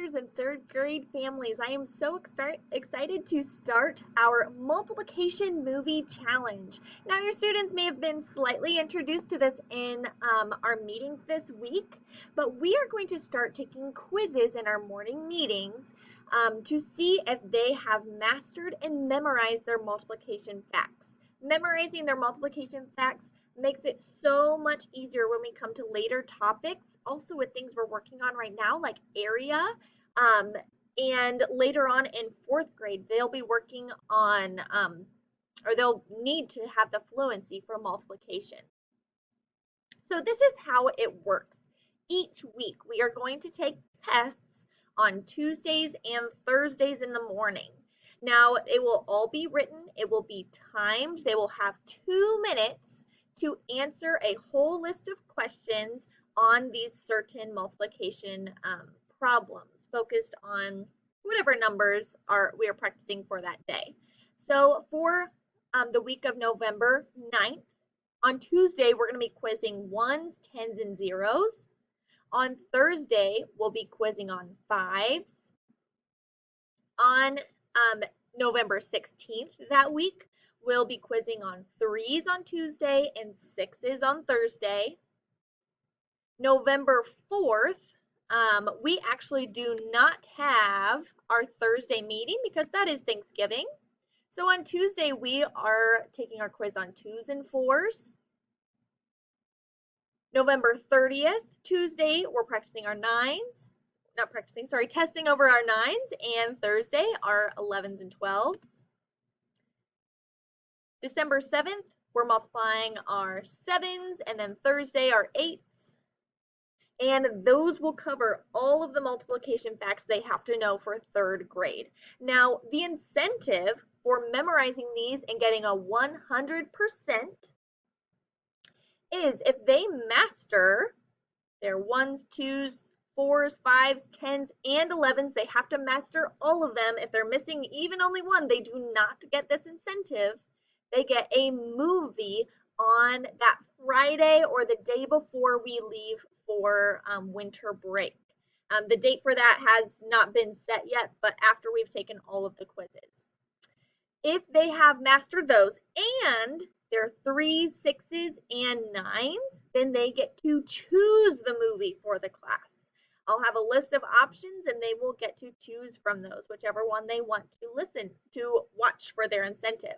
learners and third grade families. I am so excited to start our multiplication movie challenge. Now, your students may have been slightly introduced to this in our meetings this week, but we are going to start taking quizzes in our morning meetings to see if they have mastered and memorized their multiplication facts. Memorizing their multiplication facts makes it so much easier when we come to later topics, also with things we're working on right now, like area. And later on in fourth grade, they'll be working on, or they'll need to have the fluency for multiplication. So this is how it works. Each week, we are going to take tests on Tuesdays and Thursdays in the morning. Now, it will all be written. It will be timed. They will have 2 minutes to answer a whole list of questions on these certain multiplication problems focused on whatever numbers we are practicing for that day. So for the week of November 9th, on Tuesday, we're going to be quizzing ones, tens, and zeros. On Thursday, we'll be quizzing on fives. On November 16th that week, we'll be quizzing on threes on Tuesday and sixes on Thursday. November 4th, we actually do not have our Thursday meeting because that is Thanksgiving. So on Tuesday, we are taking our quiz on twos and fours. November 30th, Tuesday, we're practicing our nines. Not practicing, sorry, testing over our nines, and Thursday, our 11s and 12s. December 7th, we're multiplying our 7s, and then Thursday, our 8s. And those will cover all of the multiplication facts they have to know for third grade. Now, the incentive for memorizing these and getting a 100% is if they master their 1s, 2s, 4s, 5s, 10s, and 11s, they have to master all of them. If they're missing even only one, they do not get this incentive. They get a movie on that Friday or the day before we leave for winter break. The date for that has not been set yet, but after we've taken all of the quizzes. If they have mastered those and they're 3s, 6s, and 9s, then they get to choose the movie for the class. I'll have a list of options and they will get to choose from those, whichever one they want to watch for their incentive.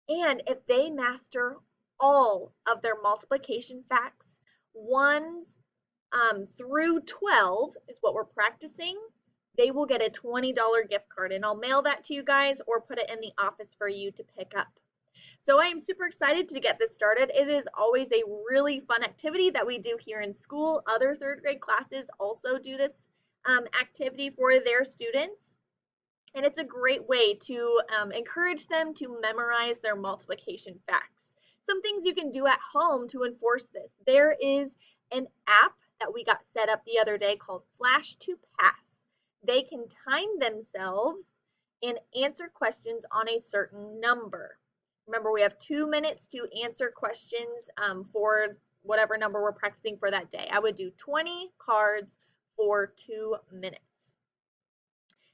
And if they master all of their multiplication facts, 1s through 12 is what we're practicing, they will get a $20 gift card, and I'll mail that to you guys or put it in the office for you to pick up. So I am super excited to get this started. It is always a really fun activity that we do here in school. Other third grade classes also do this activity for their students. And it's a great way to encourage them to memorize their multiplication facts. Some things you can do at home to enforce this. There is an app that we got set up the other day called Flash to Pass. They can time themselves and answer questions on a certain number. Remember, we have 2 minutes to answer questions for whatever number we're practicing for that day. I would do 20 cards for 2 minutes.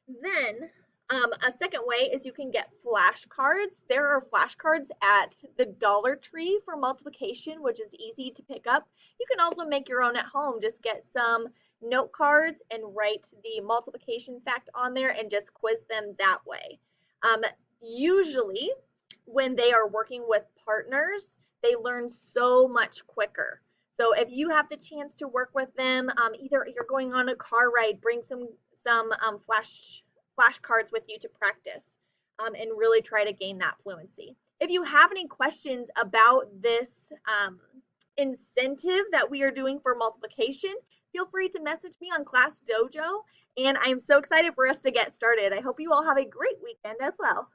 Then a second way is you can get flashcards. There are flashcards at the Dollar Tree for multiplication, which is easy to pick up. You can also make your own at home. Just get some note cards and write the multiplication fact on there and just quiz them that way. Usually, when they are working with partners, they learn so much quicker. So if you have the chance to work with them, either you're going on a car ride, bring some flashcards with you to practice and really try to gain that fluency. If you have any questions about this incentive that we are doing for multiplication, feel free to message me on Class Dojo, and I'm so excited for us to get started. I hope you all have a great weekend as well.